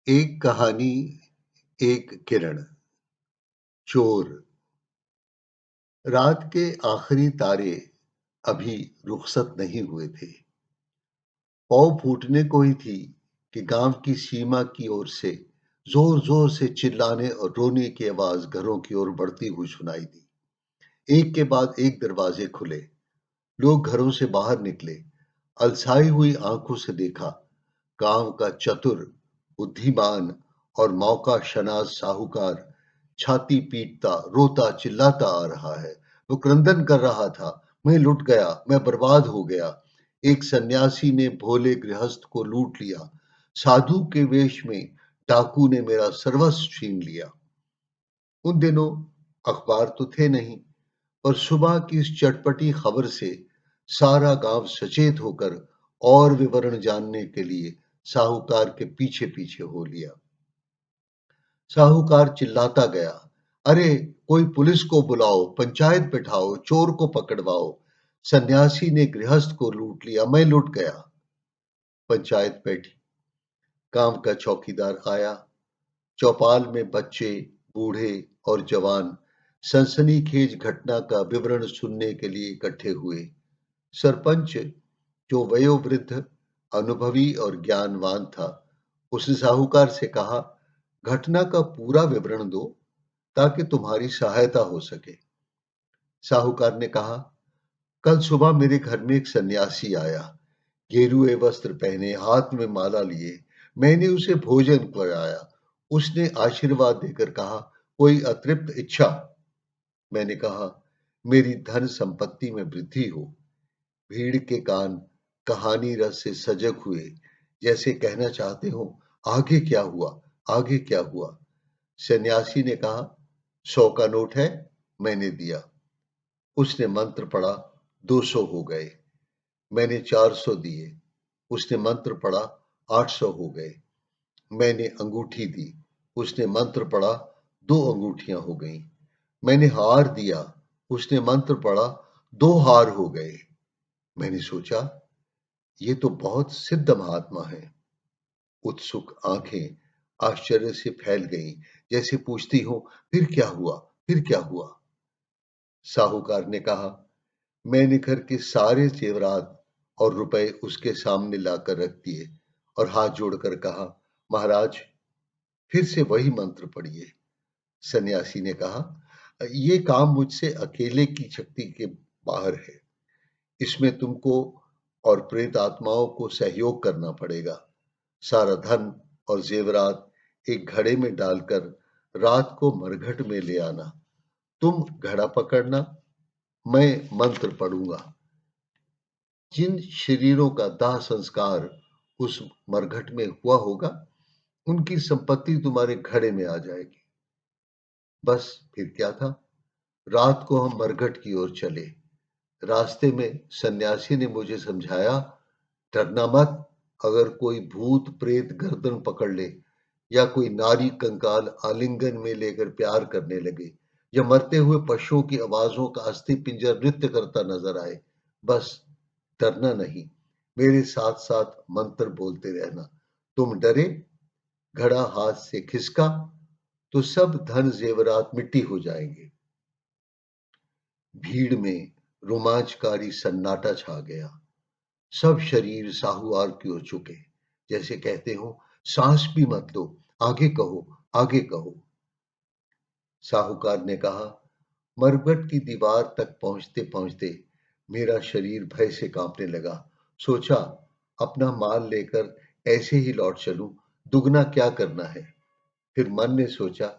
एक कहानी, एक किरण। चोर। रात के आखिरी तारे अभी रुखसत नहीं हुए थे। पौ फूटने को ही थी कि गांव की सीमा की ओर से जोर जोर से चिल्लाने और रोने की आवाज घरों की ओर बढ़ती हुई सुनाई दी। एक के बाद एक दरवाजे खुले। लोग घरों से बाहर निकले। अलसाई हुई आंखों से देखा, गांव का चतुर, बुद्धिमान और मौका शनाज साहूकार छाती पीटता, रोता, चिल्लाता आ रहा है। वो क्रंदन कर रहा था, मैं लुट गया, मैं बर्बाद हो गया। एक सन्यासी ने भोले गृहस्थ को लूट लिया। साधु के वेश में डाकू ने मेरा सर्वस्व छीन लिया। उन दिनों अखबार तो थे नहीं, पर सुबह की इस चटपटी खबर से सारा गांव सचेत होकर और विवरण जानने के लिए साहूकार के पीछे पीछे हो लिया। साहूकार चिल्लाता गया, अरे कोई पुलिस को बुलाओ, पंचायत बिठाओ, चोर को पकड़वाओ। सन्यासी ने गृहस्थ को लूट लिया, मैं लुट गया। पंचायत बैठी। गांव का चौकीदार आया। चौपाल में बच्चे, बूढ़े और जवान सनसनीखेज घटना का विवरण सुनने के लिए इकट्ठे हुए। सरपंच, जो वयोवृद्ध, अनुभवी और ज्ञानवान था, उसने साहूकार से कहा, घटना का पूरा विवरण दो ताकि तुम्हारी सहायता हो सके। साहूकार ने कहा, कल सुबह मेरे घर में एक सन्यासी आया, गेरुए वस्त्र पहने, हाथ में माला लिए। मैंने उसे भोजन कराया। उसने आशीर्वाद देकर कहा, कोई अतृप्त इच्छा? मैंने कहा, मेरी धन संपत्ति में वृद्धि हो। भीड़ के कान कहानी रस से सजग हुए, जैसे कहना चाहते हो, आगे क्या हुआ, आगे क्या हुआ। सन्यासी ने कहा, 100 का नोट है? मैंने दिया। उसने मंत्र पढ़ा, 200 हो गए। मैंने 400 दिए। उसने मंत्र पढ़ा, 800 हो गए। मैंने अंगूठी दी। उसने मंत्र पढ़ा, 2 अंगूठियां हो गईं। मैंने हार दिया। उसने मंत्र पढ़ा, 2 हार हो गए। मैंने सोचा, ये तो बहुत सिद्ध महात्मा है। उत्सुक आंखें आश्चर्य से फैल गईं, जैसे पूछती हो, फिर क्या हुआ, फिर क्या हुआ। साहूकार ने कहा, मैंने घर के सारे जेवरात और रुपए उसके सामने लाकर रख दिए और हाथ जोड़कर कहा, महाराज फिर से वही मंत्र पढ़िए। सन्यासी ने कहा, ये काम मुझसे अकेले की शक्ति के बाहर है। इसमें तुमको और प्रेत आत्माओं को सहयोग करना पड़ेगा। सारा धन और जेवरात एक घड़े में डालकर रात को मरघट में ले आना। तुम घड़ा पकड़ना, मैं मंत्र पढ़ूंगा। जिन शरीरों का दाह संस्कार उस मरघट में हुआ होगा, उनकी संपत्ति तुम्हारे घड़े में आ जाएगी। बस फिर क्या था। रात को हम मरघट की ओर चले। रास्ते में सन्यासी ने मुझे समझाया, डरना मत। अगर कोई भूत प्रेत गर्दन पकड़ ले, या कोई नारी कंकाल आलिंगन में लेकर प्यार करने लगे, या मरते हुए पशुओं की आवाजों का अस्थि पिंजर नृत्य करता नजर आए, बस डरना नहीं, मेरे साथ साथ मंत्र बोलते रहना। तुम डरे, घड़ा हाथ से खिसका तो सब धन जेवरात मिट्टी हो जाएंगे। भीड़ में रोमांचकारी सन्नाटा छा गया। सब शरीर साहूकार की ओर झुके, जैसे कहते हो, सांस भी मत लो, आगे कहो, आगे कहो। साहूकार ने कहा, मरघट की दीवार तक पहुंचते पहुंचते मेरा शरीर भय से कांपने लगा। सोचा, अपना माल लेकर ऐसे ही लौट चलूं, दुगना क्या करना है। फिर मन ने सोचा,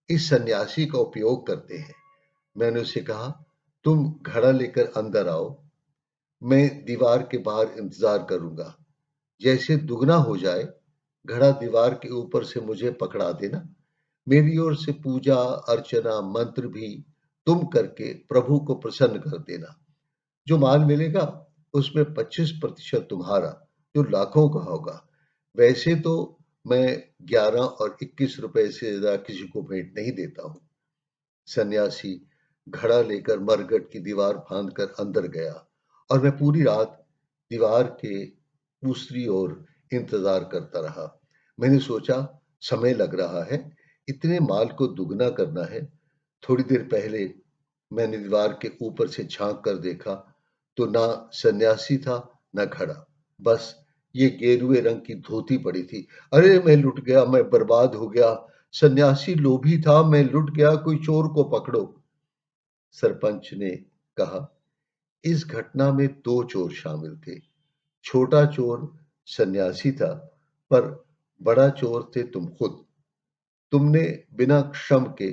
इस सन्यासी का उपयोग करते हैं। मैंने उसे कहा, तुम घड़ा लेकर अंदर आओ, मैं दीवार के बाहर इंतजार करूंगा। जैसे दुगना हो जाए, घड़ा दीवार के ऊपर से मुझे पकड़ा देना। मेरी ओर से पूजा अर्चना मंत्र भी तुम करके प्रभु को प्रसन्न कर देना। जो माल मिलेगा उसमें 25% तुम्हारा, जो लाखों का होगा। वैसे तो मैं 11 और 21 रुपए से ज्यादा किसी को भेंट नहीं देता हूं। सन्यासी घड़ा लेकर मरघट की दीवार फांद कर अंदर गया और मैं पूरी रात दीवार के दूसरी ओर इंतजार करता रहा। मैंने सोचा, समय लग रहा है, इतने माल को दुगना करना है। थोड़ी देर पहले मैंने दीवार के ऊपर से झांक कर देखा तो ना सन्यासी था न घड़ा, बस ये गेरुए रंग की धोती पड़ी थी। अरे मैं लुट गया, मैं बर्बाद हो गया, सन्यासी लोभी था, मैं लुट गया, कोई चोर को पकड़ो। सरपंच ने कहा, इस घटना में दो चोर शामिल थे। छोटा चोर सन्यासी था, पर बड़ा चोर थे तुम खुद। तुमने बिना श्रम के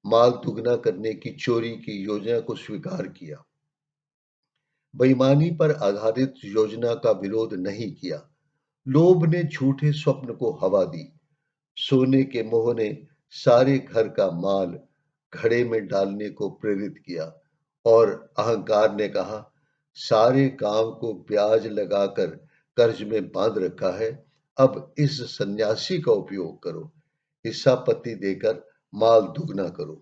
माल दुगना करने की चोरी की योजना को स्वीकार किया। बेईमानी पर आधारित योजना का विरोध नहीं किया। लोभ ने झूठे स्वप्न को हवा दी। सोने के मोह ने सारे घर का माल घड़े में डालने को प्रेरित किया और अहंकार ने कहा, सारे काम को ब्याज लगाकर कर्ज में बांध रखा है, अब इस सन्यासी का उपयोग करो, हिस्सा पत्ती देकर माल दुगना करो।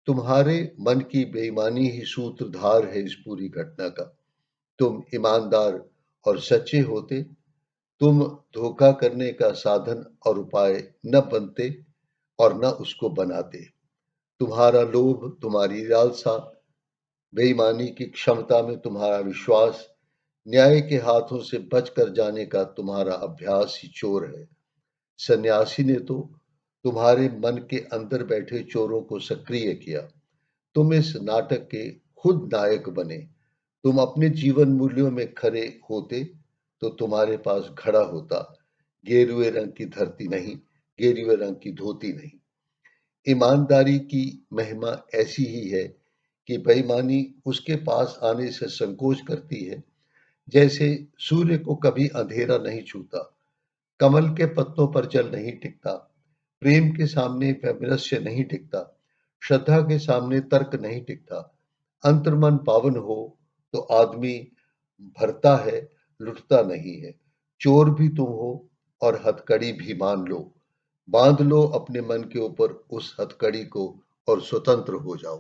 तुम्हारे मन की बेईमानी ही सूत्रधार है इस पूरी घटना का। तुम ईमानदार और सच्चे होते, तुम धोखा करने का साधन और उपाय न बनते और न उसको बनाते। तुम्हारा लोभ, तुम्हारी लालसा, बेईमानी की क्षमता में तुम्हारा विश्वास, न्याय के हाथों से बचकर जाने का तुम्हारा अभ्यास ही चोर है। सन्यासी ने तो तुम्हारे मन के अंदर बैठे चोरों को सक्रिय किया। तुम इस नाटक के खुद नायक बने। तुम अपने जीवन मूल्यों में खरे होते तो तुम्हारे पास घड़ा होता, गेरुए रंग की धरती नहीं, गेरुए रंग की धोती नहीं। ईमानदारी की महिमा ऐसी ही है कि बेईमानी उसके पास आने से संकोच करती है, जैसे सूर्य को कभी अंधेरा नहीं छूता, कमल के पत्तों पर जल नहीं टिकता, प्रेम के सामने वैमनस्य नहीं टिकता, श्रद्धा के सामने तर्क नहीं टिकता। अंतर्मन पावन हो तो आदमी भरता है, लुटता नहीं है। चोर भी तुम हो और हथकड़ी भी मान लो। बांध लो अपने मन के ऊपर उस हथकड़ी को और स्वतंत्र हो जाओ।